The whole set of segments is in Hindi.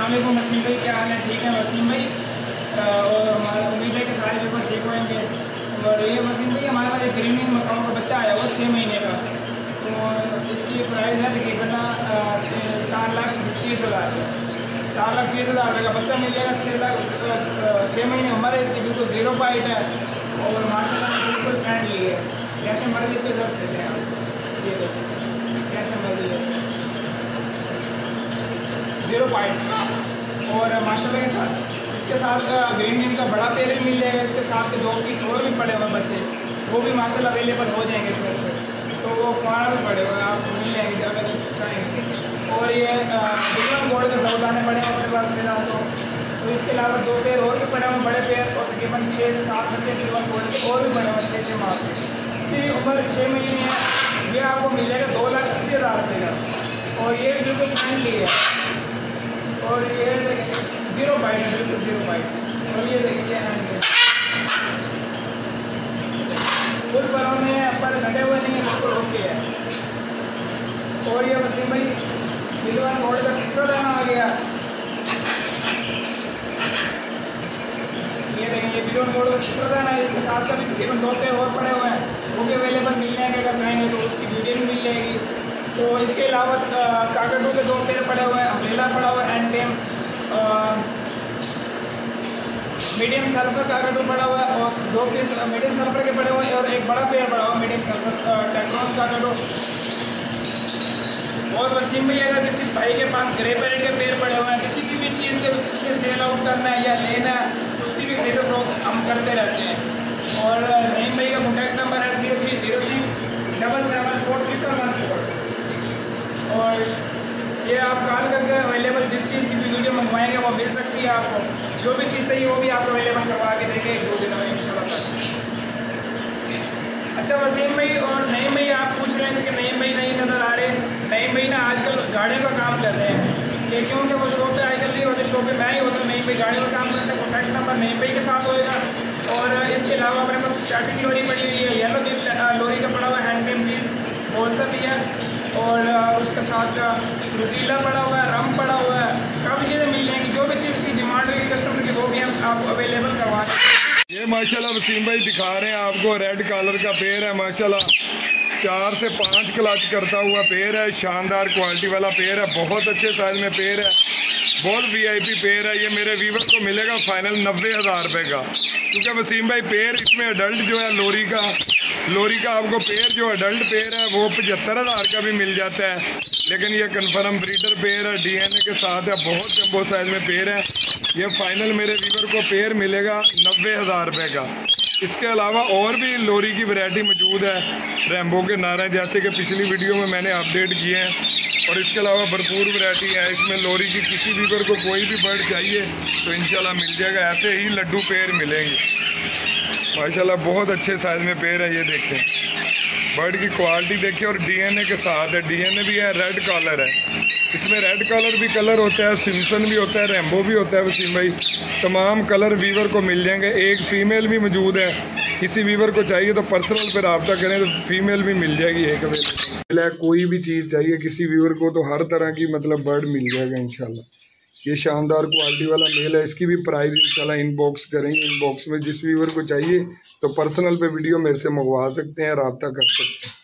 अस्सलाम वालेकुम वसीम भाई, क्या हाल है? ठीक है वसीम भाई, और हमारा उम्मीद है कि सारे पेपर ठीक होंगे। और ये वसीम भाई, हमारे पास एक ग्रीनिंग मकाऊ का बच्चा आया हुआ 6 महीने का, तो इसकी प्राइस है तकरीबन 4,30,000 4,30,000 का बच्चा मिल जाएगा। 6 महीने उम्र है इसकी, बिल्कुल 0 फाइट है और माशाल्लाह बिल्कुल फ्रेंडली है। कैसे मर्जी इसको जरूरत देते हैं आप, ये देखिए कैसे मर्जी है, 0 फाइट। और माशाल्लाह के साथ इसके साथ ग्रीन जिम का बड़ा पेड़ भी मिल जाएगा। इसके साथ के 2 पीस और भी पड़े हुए बच्चे, वो भी माशाल्लाह अवेलेबल हो जाएंगे इसमें, तो वो फॉर्म भी पड़े हुए आपको मिल जाएंगे अगर चाहेंगे। और ये बिल्कुल गोल्ड के दौड़ाने पड़े हैं अपने पास फिलहाल तो इसके अलावा 2 पेड़ और भी पड़े हुए बड़े पेड़, और तकरीबन 6 से 7 बच्चे बिल्कुल गोल्ड के और भी पड़े हुए 6-6 माह के। इसकी उम्र 6 महीने है। ये आपको मिल जाएगा 2,80,000 रुपये का, और ये बिल्कुल फ्रेंडली है। और ये 0 फाइट है, बिल्कुल 0 फाइट। और ये देखिए फुल बरों में पर लगे हुए नहीं, बिल्कुल ओके है। और ये वसीम भाई बिल्कुल गोल्ड का तीसरा दाना आ गया। ये देखिए ये बिल्कुल गोल्ड का तीसरा दाना है। इसके साथ का भी तकरीबन 2 पेड़ और पड़े हुए हैं, वो भी अवेलेबल मिल जाएंगे। अगर कहेंगे तो उसकी वीडियो भी मिल जाएगी। तो इसके अलावा काकटू के 2 पेड़ पड़े हुए हैं, अम्ब्रेला पड़ा हुआ है, एंटेम मीडियम सल्फर काकटू पड़ा हुआ है, और 2 पीस मीडियम सल्फर के पड़े हुए हैं, और एक बड़ा पेड़ पड़ा हुआ है मीडियम सल्फर टेक्ट्रॉन काकटू। और वसीम भाई, अगर किसी भाई के पास ग्रे पेड़ के पेड़ पड़े हुए हैं, किसी भी चीज़ के उसमें सेल आउट करना है या लेना है, तो उसकी भी वीडियो ब्लॉग हम करते रहते हैं। और नईम भाई का कॉन्टैक्ट नंबर है 0306 774314। और ये आप कॉल करके अवेलेबल जिस चीज़ की भी वीडियो मंगवाएंगे वो मिल सकती है आपको। जो भी चीज़ चाहिए वो भी आप अवेलेबल करवा के देंगे 1-2 दिनों में इंशाल्लाह। अच्छा वसीम भाई और नईम भाई, आप पूछ रहे हैं कि नईम भाई नहीं नज़र आ रहे। नईम भाई ना आजकल गाड़ियों का काम कर रहे हैं, ये क्योंकि वो शो पे आजकल नहीं होते, शो पे मैं ही होता। नईम भाई गाड़ियों का काम करते हैं। कॉन्टैक्ट नंबर नईम भाई के साथ होएगा। और इसके अलावा मेरे पास चार्टिंग लोरी पड़ी हुई है, येलो लोरी का पड़ा हुआ है, हैंड पीस बोलता भी है। और उसके साथ रुजीला पड़ा हुआ है, रम पड़ा हुआ है, काफ़ी चीज़ें मिल जाएंगी। जो भी चीज़ की डिमांड होगी कस्टमर की, वो भी हम आपको अवेलेबल करवा दें। ये माशाल्लाह वसीम भाई दिखा रहे हैं आपको, रेड कलर का पेड़ है माशाल्लाह। 4 से 5 क्लच करता हुआ पेड़ है, शानदार क्वालिटी वाला पेड़ है, बहुत अच्छे साइज में पेड़ है, बहुत VIP पेड़ है। ये मेरे व्यूवर को मिलेगा फाइनल 90,000 रुपये का, क्योंकि वसीम भाई पेड़ इसमें अडल्ट जो है लोरी का आपको पेड़ जो अडल्ट पेड़ है वो 75,000 का भी मिल जाता है। लेकिन ये कन्फर्म ब्रीडर पेड़ है, DNA के साथ है, बहुत जम्बो साइज में पेड़ है। ये फाइनल मेरे व्यूवर को पेड़ मिलेगा 90,000 रुपये का। इसके अलावा और भी लोरी की वैरायटी मौजूद है, रैम्बो के नारे जैसे कि पिछली वीडियो में मैंने अपडेट किए हैं। और इसके अलावा भरपूर वैरायटी है इसमें लोरी की। किसी व्यूवर को कोई भी बर्ड चाहिए तो इंशाल्लाह मिल जाएगा। ऐसे ही लड्डू पेड़ मिलेंगे माशाल्लाह, बहुत अच्छे साइज में पेड़ है। ये देखें बर्ड की क्वालिटी देखिए, और DNA के साथ है, DNA भी है, रेड कलर है। इसमें रेड कलर भी कलर होता है, सिम्सन भी होता है, रैम्बो भी होता है। वसीम भाई तमाम कलर वीवर को मिल जाएंगे। एक फ़ीमेल भी मौजूद है, किसी वीवर को चाहिए तो पर्सनल पर रब्ता करें तो फीमेल भी मिल जाएगी। एक अवेलेबल कोई भी चीज़ चाहिए किसी व्यूवर को तो हर तरह की मतलब बर्ड मिल जाएगा इंशाल्लाह। ये शानदार क्वालिटी वाला मेल है, इसकी भी प्राइस इंशाल्लाह इनबॉक्स करेंगे। इनबॉक्स में जिस व्यूवर को चाहिए तो पर्सनल पे वीडियो मेरे से मंगवा सकते हैं, रब्ता कर सकते हैं।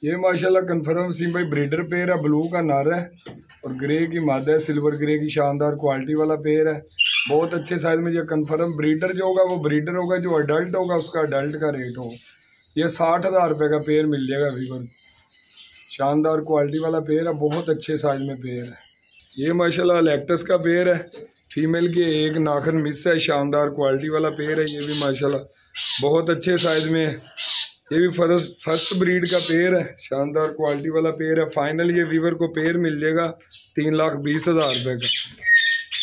ये माशाल्लाह कन्फर्म वसीम भाई ब्रीडर पेड़ है, ब्लू का नर है और ग्रे की मादा है, सिल्वर ग्रे की शानदार क्वालिटी वाला पेड़ है, बहुत अच्छे साइज में। ये कन्फर्म ब्रीडर जो होगा वो ब्रीडर होगा, जो अडल्ट होगा उसका अडल्ट का रेट होगा। ये 60,000 रुपये का पेड़ मिल जाएगा व्यूवर। शानदार क्वालिटी वाला पेड़ है, बहुत अच्छे साइज में पेड़ है। ये माशाल्लाह लैक्टस का पेड़ है, फीमेल की एक नाखन मिस है, शानदार क्वालिटी वाला पेड़ है। ये भी माशाल्लाह बहुत अच्छे साइज में है। ये भी फर्स्ट ब्रीड का पेड़ है, शानदार क्वालिटी वाला पेड़ है। फाइनल ये वीवर को पेड़ मिल जाएगा 3,20,000 रुपये का।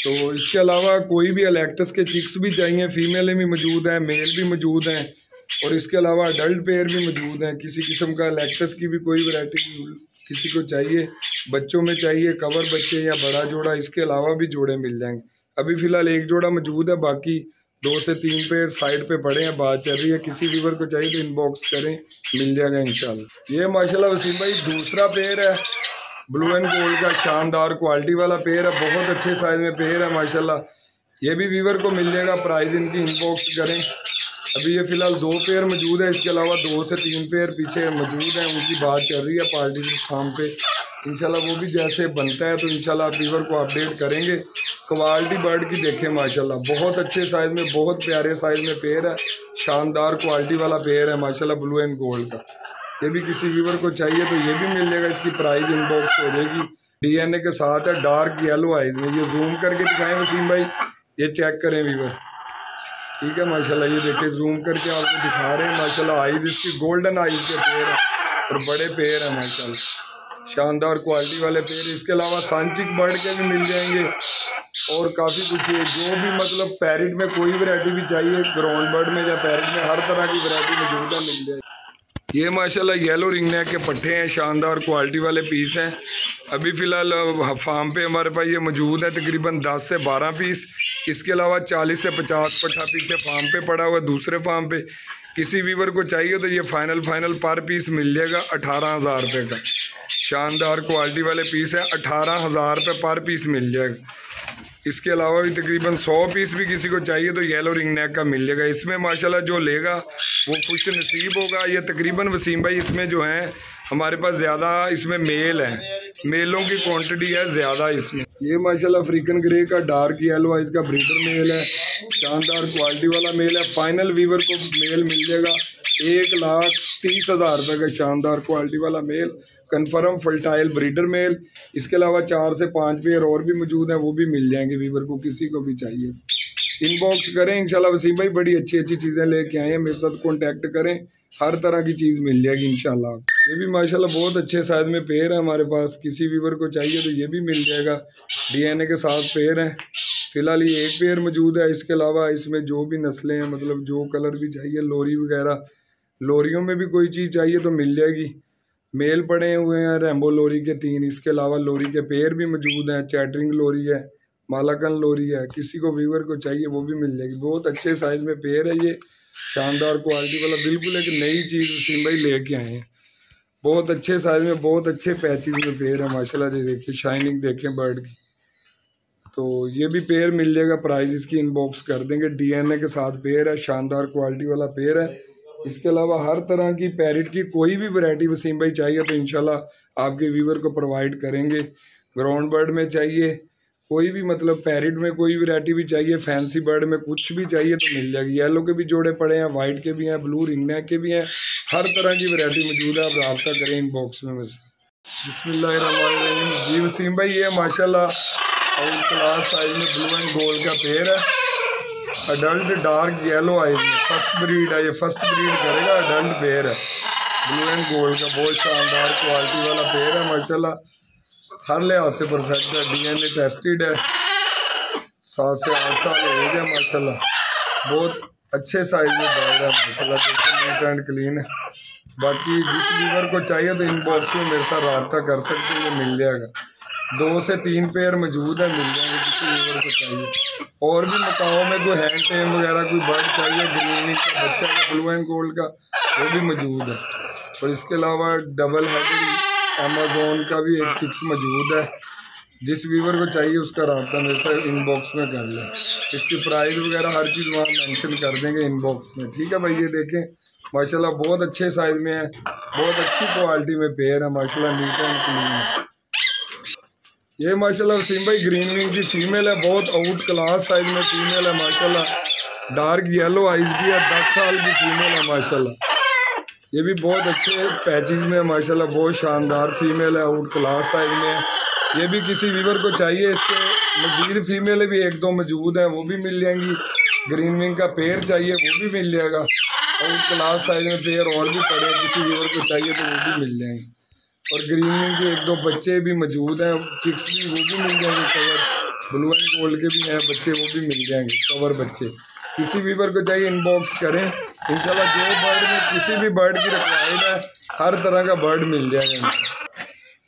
तो इसके अलावा कोई भी लैक्टस के चिक्स भी चाहिए, फीमेल भी मौजूद हैं, मेल भी मौजूद हैं, और इसके अलावा अडल्ट पेड़ भी मौजूद हैं। किसी किस्म का लैक्टस की भी कोई वैरायटी किसी को चाहिए, बच्चों में चाहिए कवर बच्चे या बड़ा जोड़ा, इसके अलावा भी जोड़े मिल जाएंगे। अभी फ़िलहाल एक जोड़ा मौजूद है, बाकी 2 से 3 पेड़ साइड पे पड़े हैं, बात चल रही है। किसी व्यूवर को चाहिए तो इनबॉक्स करें, मिल जाएगा इंशाल्लाह। ये माशाल्लाह वसीम भाई दूसरा पेड़ है, ब्लू एंड गोल्ड का शानदार क्वालिटी वाला पेयर है, बहुत अच्छे साइज में पेयर है माशाल्लाह। ये भी वीवर को मिल जाएगा, प्राइस इनकी इनबॉक्स करें। अभी ये फ़िलहाल 2 पेयर मौजूद है, इसके अलावा 2 से 3 पेयर पीछे मौजूद हैं, उनकी बात चल रही है पार्टी के फार्म पे। इंशाल्लाह वो भी जैसे बनता है तो इंशाल्लाह आप वीवर को अपडेट करेंगे। क्वालिटी बर्ड की देखें माशाल्लाह, बहुत अच्छे साइज़ में, बहुत प्यारे साइज़ में पेयर है, शानदार क्वालिटी वाला पेयर है माशाल्लाह ब्लू एंड गोल्ड का। ये भी किसी वीवर को चाहिए तो ये भी मिल जाएगा, इसकी प्राइस इनबॉक्स हो जाएगी। DNA के साथ है, डार्क येलो आइज में। ये जूम करके दिखाएं वसीम भाई, ये चेक करें वीवर, ठीक है माशाल्लाह। ये देखिए जूम करके आपको दिखा रहे हैं माशाल्लाह, आइज इसकी गोल्डन आइज के पेयर है और बड़े पेयर है माशाल्लाह, शानदार क्वालिटी वाले पेयर। इसके अलावा सांचिक बर्ड के भी मिल जाएंगे और काफ़ी कुछ है, जो भी मतलब पैरेट में कोई वैरायटी भी चाहिए, ग्राउंड बर्ड में या पैरेट में हर तरह की वैरायटी मौजूद है, मिल जाएगी। ये माशाल्लाह येलो रिंगनेक के पट्टे हैं, शानदार क्वालिटी वाले पीस हैं। अभी फ़िलहाल फार्म पे हमारे पास ये मौजूद है तकरीबन 10 से 12 पीस। इसके अलावा 40 से 50 पट्टा पीछे फार्म पे पड़ा हुआ है दूसरे फार्म पे। किसी वीवर को चाहिए तो ये फाइनल पर पीस मिल जाएगा 18,000 रुपये का। शानदार क्वालिटी वाले पीस है, 18,000 रुपये पर पीस मिल जाएगा। इसके अलावा भी तकरीबन 100 पीस भी किसी को चाहिए तो येलो रिंग नेक का मिल जाएगा। इसमें माशाल्लाह जो लेगा वो खुश नसीब होगा। ये तकरीबन वसीम भाई इसमें जो है हमारे पास ज़्यादा इसमें मेल है, मेलों की क्वांटिटी है ज़्यादा इसमें। ये माशाल्लाह अफ्रीकन ग्रे का डार्क येलो है, इसका ब्रीडर मेल है, शानदार क्वालिटी वाला मेल है। फाइनल वीवर को मेल मिल जाएगा 1,30,000 रुपये का, शानदार क्वालिटी वाला male, confirm fertile breeder male. इसके अलावा 4 से 5 पेयर और भी मौजूद हैं, वो भी मिल जाएंगे वीवर को, किसी को भी चाहिए इनबॉक्स करें। इंशाल्लाह वसीम भाई बड़ी अच्छी अच्छी चीज़ें लेके आए हैं, मेरे साथ कॉन्टैक्ट करें, हर तरह की चीज़ मिल जाएगी इंशाल्लाह। ये भी माशाल्लाह बहुत अच्छे साइज़ में पेयर है हमारे पास, किसी वीवर को चाहिए तो ये भी मिल जाएगा। DNA के साथ पेयर हैं, फ़िलहाल ये 1 पेयर मौजूद है। इसके अलावा इसमें जो भी नस्लें हैं, मतलब जो कलर भी चाहिए, लोरी वगैरह, लोरियों में भी कोई चीज़ चाहिए तो मिल जाएगी। मेल पड़े हुए हैं रैम्बो लोरी के 3, इसके अलावा लोरी के पेयर भी मौजूद हैं, चैटरिंग लोरी है, मालाकन लोरी है, किसी को वीवर को चाहिए वो भी मिल जाएगी। बहुत अच्छे साइज़ में पेयर है, ये शानदार क्वालिटी वाला, बिल्कुल एक नई चीज़ वसीम भाई लेके आए हैं। बहुत अच्छे साइज़ में, बहुत अच्छे पैचेज में पेयर है माशाल्लाह। ये देखिए शाइनिंग देखें बर्ड की, तो ये भी पेयर मिल जाएगा, प्राइस इसकी इनबॉक्स कर देंगे। DNA के साथ पेयर है, शानदार क्वालिटी वाला पेयर है। इसके अलावा हर तरह की पैरेट की कोई भी वैरायटी वसीम भाई चाहिए तो इंशाल्लाह आपके व्यूवर को प्रोवाइड करेंगे। ग्राउंड बर्ड में चाहिए कोई भी, मतलब पैरेट में कोई वैरायटी भी चाहिए, फैंसी बर्ड में कुछ भी चाहिए तो मिल जाएगी। येलो के भी जोड़े पड़े हैं, वाइट के भी हैं, ब्लू रिंगनेक के भी हैं, हर तरह की वैरायटी मौजूद है। आप रब्ता करें इनबॉक्स में मुझसे। बिस्मिल्लाहिर्रहमानिर्रहीम। जी वसीम भाई ये माशाल्लाह आउट क्लास साइज में ब्लू एंड गोल्ड का पेयर है, अडल्ट डार्क येलो आइज में, फर्स्ट ब्रीड है, ये फर्स्ट ब्रीड करेगा, अडल्ट पेयर है ब्लू एंड गोल्ड का। बहुत शानदार क्वालिटी वाला पेयर है माशाल्लाह, हर लिहाज से परफेक्ट है, DNA टेस्टेड है, 7 से 8 साल एज है माशाल्लाह। बहुत अच्छे साइज में बर्ड है माशाल्लाह, नीट एंड क्लीन है। बाकी जिस वीवर को चाहिए तो इनबॉक्स में मेरे साथ रब्ता कर सकते हैं, मिल जाएगा। 2 से 3 पेयर मौजूद है, मिल जाएंगे किसी वीवर को चाहिए। और भी मकाओं में कोई हैंड टेम वगैरह कोई बर्ड चाहिए, ग्रीन का बच्चा या ब्लू एंड गोल्ड का, वो भी मौजूद है। और इसके अलावा डबल हेडेड अमेज़न का भी एक चिक्स मौजूद है, जिस वीवर को चाहिए उसका रब्ता मेरे साथ इनबॉक्स में कर लें। इसकी प्राइस वगैरह हर चीज़ वहाँ मेंशन कर देंगे इनबॉक्स में, ठीक है भाई। ये देखें माशाल्लाह बहुत अच्छे साइज़ में है, बहुत अच्छी क्वालिटी में पेयर है माशाल्लाह, नीट एंड क्लीन। ये माशाल्लाह वसीम भाई ग्रीन विंग की फीमेल है, बहुत आउट क्लास साइज में फीमेल है माशाल्लाह, डार्क येलो आइज की है, 10 साल की फीमेल है माशाल्लाह। ये भी बहुत अच्छे पैचेस में है माशाल्लाह, बहुत शानदार फीमेल है, आउट क्लास साइज में है। ये भी किसी वीवर को चाहिए, इसके मजीद फीमेल भी 1-2 मौजूद हैं, वो भी मिल जाएंगी। ग्रीन विंग का पेयर चाहिए वो भी मिल जाएगा, आउट क्लास साइज में पेयर और भी पड़े, किसी वीवर को चाहिए तो वो भी मिल जाएंगे। और ग्रीन विंग के 1-2 बच्चे भी मौजूद हैं, चिक्स भी, वो भी मिल जाएंगे कवर। ब्लू एंड गोल्ड के भी हैं बच्चे, वो भी मिल जाएंगे कवर बच्चे। किसी वीवर को चाहिए इनबॉक्स करें इंशाल्लाह। जो बर्ड में किसी भी बर्ड की रिक्वायर्ड है, हर तरह का बर्ड मिल जाएगा।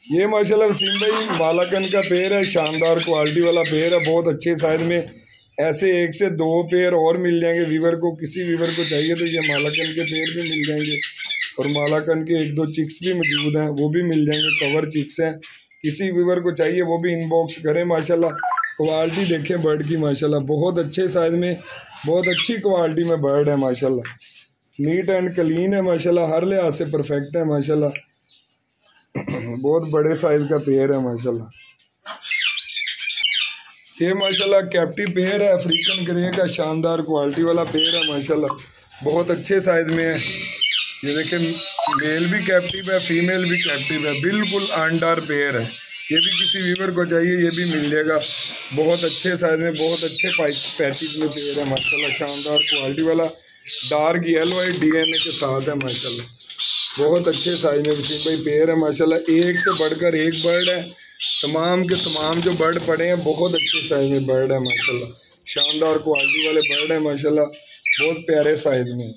ये माशाल्लाह वसीम भाई मालाकन का पेयर है, शानदार क्वालिटी वाला पेयर है, बहुत अच्छे साइज में। ऐसे 1 से 2 पेयर और मिल जाएंगे वीवर को, किसी वीवर को चाहिए तो ये मालाकन के पेयर भी मिल जाएंगे। और मालाकन के 1-2 चिक्स भी मौजूद हैं, वो भी मिल जाएंगे, कवर चिक्स हैं। किसी व्यूवर को चाहिए वो भी इनबॉक्स करें। माशाल्लाह क्वालिटी देखें बर्ड की, माशाल्लाह बहुत अच्छे साइज में, बहुत अच्छी क्वालिटी में बर्ड है माशाल्लाह। नीट एंड क्लीन है माशाल्लाह, हर लिहाज से परफेक्ट है माशाल्लाह। बहुत बड़े साइज का पेयर है माशाल्लाह। ये माशाल्लाह कैप्टिव पेयर है, अफ्रीकन ग्रे का शानदार क्वालिटी वाला पेयर है माशाल्लाह, बहुत अच्छे साइज में है। ये देखें मेल भी कैप्टिव है, फीमेल भी कैप्टिव है, बिल्कुल आंडार पेयर है। ये भी किसी व्यूवर को चाहिए ये भी मिल जाएगा, बहुत अच्छे साइज में, बहुत अच्छे पैकेज में पेयर है माशाल्लाह, शानदार क्वालिटी वाला, डार्क येलो वाइट DNA के साथ है माशाल्लाह, बहुत अच्छे साइज में वसीम भाई पेयर है माशाल्लाह। एक से बढ़कर एक बर्ड है, तमाम के तमाम जो बर्ड पड़े हैं बहुत अच्छे साइज में बर्ड है माशाल्लाह, शानदार क्वालिटी वाले बर्ड है माशाल्लाह, बहुत प्यारे साइज में।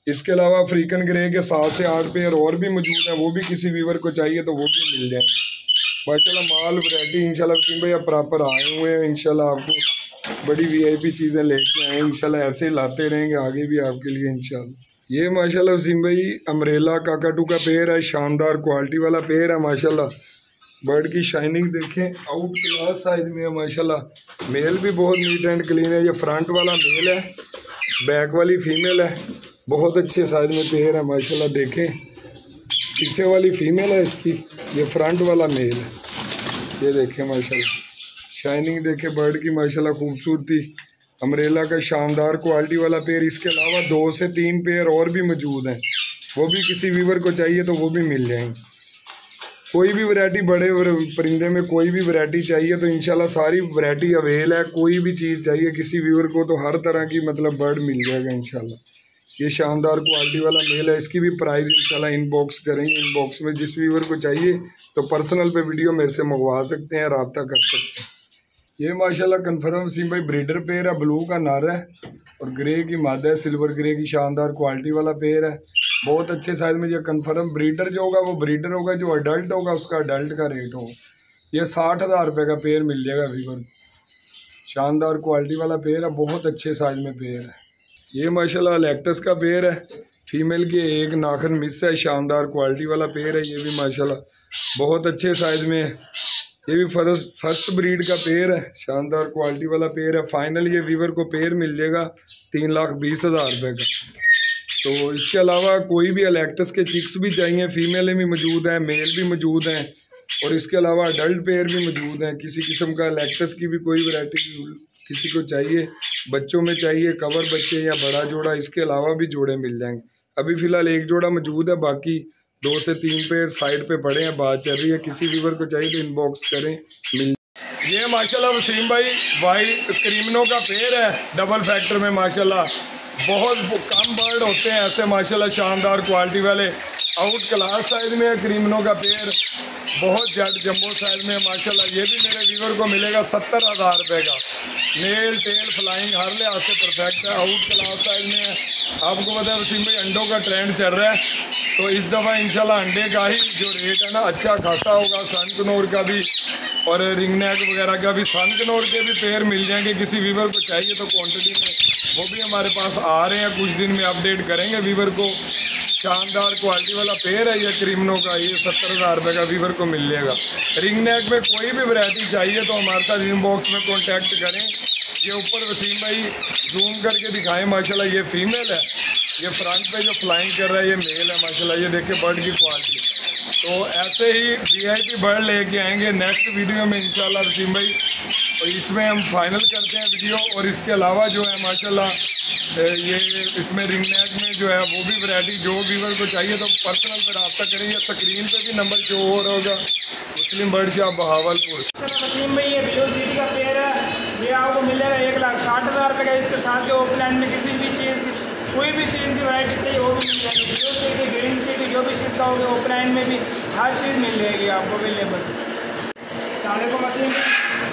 इसके अलावा अफ्रीकन ग्रे के 7 से 8 पेयर और भी मौजूद हैं, वो भी किसी व्यूवर को चाहिए तो वो भी मिल जाएंगे माशाल्लाह। माल वैरायटी इंशाल्लाह वसीम भाई अब प्रॉपर आए हुए हैं, इंशाल्लाह आपको बड़ी VIP चीज़ें लेके आए हैं, इंशाल्लाह ऐसे ही लाते रहेंगे आगे भी आपके लिए इंशाल्लाह। ये माशाल्लाह वसीम भाई अम्ब्रेला काकाटू का पेयर है, शानदार क्वालिटी वाला पेयर है माशाल्लाह। बर्ड की शाइनिंग देखें, आउट क्लास साइज में है माशाल्लाह। मेल भी बहुत नीट एंड क्लीन है, ये फ्रंट वाला मेल है, बैक वाली फीमेल है, बहुत अच्छे साइज में पेयर है माशाल्लाह। देखें पीछे वाली फीमेल है इसकी, ये फ्रंट वाला मेल है, ये देखें माशाल्लाह। शाइनिंग देखें बर्ड की माशाल्लाह, खूबसूरती। अम्ब्रेला का शानदार क्वालिटी वाला पेयर। इसके अलावा 2 से 3 पेयर और भी मौजूद हैं, वो भी किसी व्यूवर को चाहिए तो वो भी मिल जाएंगे। कोई भी वैरायटी, बड़े परिंदे में कोई भी वैरायटी चाहिए तो इंशाल्लाह सारी वैरायटी अवेल है। कोई भी चीज़ चाहिए किसी व्यूवर को तो हर तरह की मतलब बर्ड मिल जाएगा इंशाल्लाह। ये शानदार क्वालिटी वाला मेल है, इसकी भी प्राइस इंशाल्लाह इनबॉक्स करेंगे। इनबॉक्स में जिस व्यूवर को चाहिए तो पर्सनल पे वीडियो मेरे से मंगवा सकते हैं, रब्ता कर सकते हैं। ये माशाल्लाह कन्फर्म वसीम भाई ब्रीडर पेयर है, ब्लू का नर है और ग्रे की मादा है, सिल्वर ग्रे की शानदार क्वालिटी वाला पेयर है, बहुत अच्छे साइज में। ये कन्फर्म ब्रीडर जो होगा वो ब्रीडर होगा, जो अडल्ट होगा उसका अडल्ट का रेट होगा। ये 60,000 रुपये का पेयर मिल जाएगा व्यूवर, शानदार क्वालिटी वाला पेयर है, बहुत अच्छे साइज में पेयर है। ये माशाल्लाह लैक्टस का पेयर है, फीमेल के एक नाखन मिस है, शानदार क्वालिटी वाला पेयर है। ये भी माशाल्लाह बहुत अच्छे साइज में है, ये भी फर्स्ट ब्रीड का पेयर है, शानदार क्वालिटी वाला पेयर है। फाइनल ये व्यूवर को पेयर मिल जाएगा 3,20,000 रुपये का। तो इसके अलावा कोई भी लैक्टस के चिक्स भी चाहिए, फीमेल भी मौजूद हैं, मेल भी मौजूद हैं और इसके अलावा अडल्ट पेयर भी मौजूद हैं। किसी किस्म का लैक्टस की भी कोई वैरायटी किसी को चाहिए, बच्चों में चाहिए कवर बच्चे या बड़ा जोड़ा, इसके अलावा भी जोड़े मिल जाएंगे। अभी फ़िलहाल एक जोड़ा मौजूद है, बाकी 2 से 3 पेयर साइड पे पड़े हैं, बात चल रही है। किसी व्यूवर को चाहिए तो इनबॉक्स करें, मिल। ये माशाल्लाह वसीम भाई वाइट क्रीमनो का पेयर है, डबल फैक्टर में माशाल्लाह। बहुत कम बर्ड होते हैं ऐसे माशाल्लाह, शानदार क्वालिटी वाले, आउट क्लास साइज में है क्रीमनो का पेयर, बहुत जेड जम्बो साइज में माशाल्लाह। ये भी मेरे व्यूवर को मिलेगा 70,000 रुपये का। मेल टेल फ्लाइंग हर लिहाज से परफेक्ट है, आउट क्लास साइज में है। आपको पता है वसीम भाई अंडों का ट्रेंड चल रहा है, तो इस दफ़ा इंशाल्लाह अंडे का ही जो रेट है ना अच्छा खासा होगा। सन कनौर का भी और रिंग नेक वगैरह का भी, सन कनौर के भी पेयर मिल जाएंगे। किसी व्यूवर को चाहिए तो क्वांटिटी में वो भी हमारे पास आ रहे हैं, कुछ दिन में अपडेट करेंगे व्यूवर को। शानदार क्वालिटी वाला पेयर है ये क्रीमनो का, ये 70,000 रुपये का व्यूवर को मिल जाएगा। रिंग नेक में कोई भी वैरायटी चाहिए तो हमारे साथ इनबॉक्स में कॉन्टैक्ट करें। ये ऊपर वसीम भाई जूम करके दिखाएं माशाल्लाह, ये फीमेल है, ये फ्रंट पे जो फ्लाइंग कर रहा है ये मेल है माशाल्लाह। ये देखिए बर्ड की क्वालिटी। तो ऐसे ही VIP बर्ड लेके आएंगे नेक्स्ट वीडियो में इंशाल्लाह वसीम भाई, और इसमें हम फाइनल करते हैं वीडियो। और इसके अलावा जो है माशाल्लाह ये इसमें रिंग नेक में जो है वो भी वैरायटी जो व्यूवर को चाहिए तो पर्सनल पर रब्ता करेंगे। स्क्रीन पे भी नंबर शो हो रहा होगा, मुस्लिम बर्ड शॉप बहावलपुर। वसीम भाई ये ब्लू सीट का पेयर है, ये आपको मिलेगा 1,60,000 रुपये का। इसके साथ जो ओपलैंड में किसी भी चीज़ की कोई भी चीज़ की वैरायटी चाहिए वो भी मिल जाएगी। ब्लू सीट, ग्रीन सीट, जो भी चीज़ का होगा ओपलैंड में भी हर चीज़ मिल जाएगी आपको अवेलेबल। अस्सलाम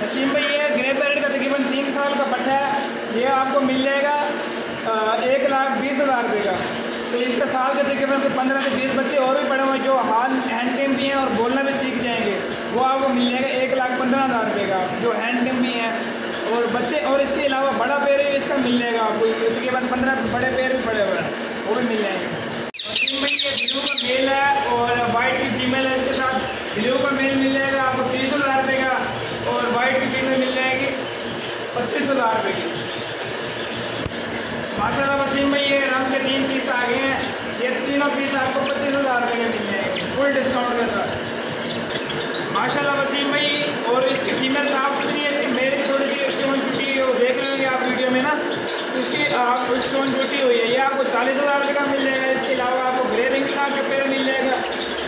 वसीम भाई ये ग्रे पैरेट का तकरीबन 3 साल का पट्टा है, ये आपको मिल जाएगा 1,20,000 रुपये का। तो इसके साल के तकरीबन 15 से 20 बच्चे और भी पड़े हुए हैं जो हैंड टेम भी हैं और बोलना भी सीख जाएंगे, वो आपको मिल जाएगा 1,15,000 रुपये का, जो हैंड टेम भी हैं और बच्चे। और इसके अलावा बड़ा पेयर है इसका मिल जाएगा आपको, तकरीबन 15 बड़े पेयर भी पड़े हुए हैं, वो भी मिल जाएंगे। वसीम भाई ये ब्लू का मेल है और वाइट की फीमेल है, इसके साथ ब्लू का मेल मिल जाएगा आपको 30,000 रुपये का, और वाइट की फीमेल मिल जाएगी 25,000 रुपये की। माशाल्लाह वसीम भाई ये रंग के 3 पीस आ गए हैं, ये तीनों पीस आपको 25,000 रुपये के मिल जाएंगे फुल डिस्काउंट के साथ। माशाल्लाह वसीम भाई, और इसकी फीमेल साफ सुथरी है, इसकी मेल की थोड़ी सी चोन टूटी है, वो देख रहे होंगे आप वीडियो में ना, उसकी चोन टूटी हुई है। ये आपको 40,000 रुपये का मिल जाएगा। इसके अलावा आपको ग्रे रिंगना का पेड़ मिल जाएगा,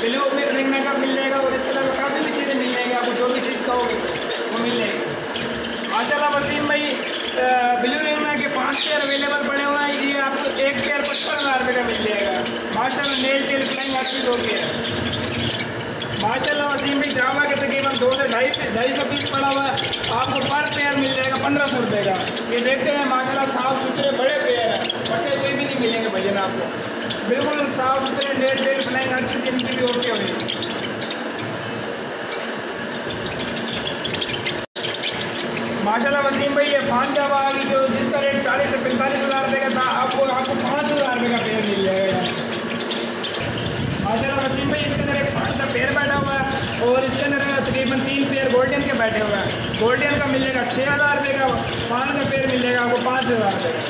ब्लू में रिंगना का मिल जाएगा, और इसके अलावा काफ़ी भी चीज़ें मिल जाएंगी, आपको जो भी चीज़ कहोगे वो मिल जाएगी। माशाल्लाह वसीम भाई ब्लू रिंगना के 5 पेयर अवेलेबल पड़े हुए हैं, ये आपको एक पेयर 55,000 रुपये का मिल जाएगा। माशाल्लाह नेल टेल फ्लाइंग अच्छी होगी है। माशाल्लाह वसीम भाई जावा के तकरीबन 2 से 250 पीस पड़ा हुआ है, आपको पर पेयर मिल जाएगा 1,500 रुपये का। ये देखते हैं माशाल्लाह साफ़ सुथरे बड़े पेयर हैं, बच्चे कोई भी नहीं मिलेंगे भैया आपको, बिल्कुल साफ़ सुथरे नेल टेल फ्लाइंग अच्छी जिनकी भी ओके हुई। माशाल्लाह वसीम भाई ये फान जावा आ गई, जो जिसका रेट 40 से 45,000 रुपये का था, आपको 5,000 रुपये का पेयर मिल जाएगा। माशाल्लाह वसीम भाई इसके अंदर एक फान का पेयर बैठा हुआ है, और इसके अंदर तकरीबन 3 पेयर गोल्डन के बैठे हुए हैं। गोल्डन का मिल जाएगा 6,000 रुपये का, फान का पेयर मिल जाएगा आपको 5,000 रुपये का।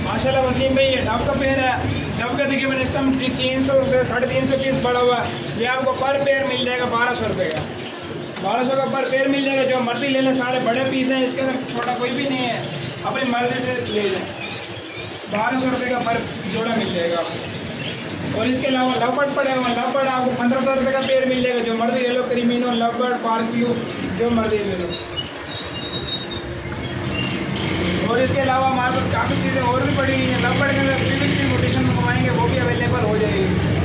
माशाल्लाह वसीम भाई ये डब का पेयर है, डब का तकरीबन इस टाइम 300 से 350 पीस पड़ा हुआ है, ये आपको पर पेयर मिल जाएगा 1,200 रुपये का। 1,200 का पर पेयर मिल जाएगा, जो मर्जी ले लें, सारे बड़े पीस हैं, इसके अंदर छोटा कोई भी नहीं है, अपनी मर्जी से ले लें। 1,200 रुपये का पर जोड़ा मिल जाएगा आपको। और इसके अलावा लवबर्ड पड़े हुए, लवबर्ड आपको 1,500 रुपये का पेयर मिल जाएगा, जो मर्जी ले लो, क्रीमिनो, लवबर्ड, पार्कव्यू, जो मर्जी ले लो। और इसके अलावा हमारे पास काफ़ी चीज़ें और भी पड़ी हुई हैं। लवबर्ड के अंदर मोटिशन मंगवाएंगे वो भी अवेलेबल हो जाएगी।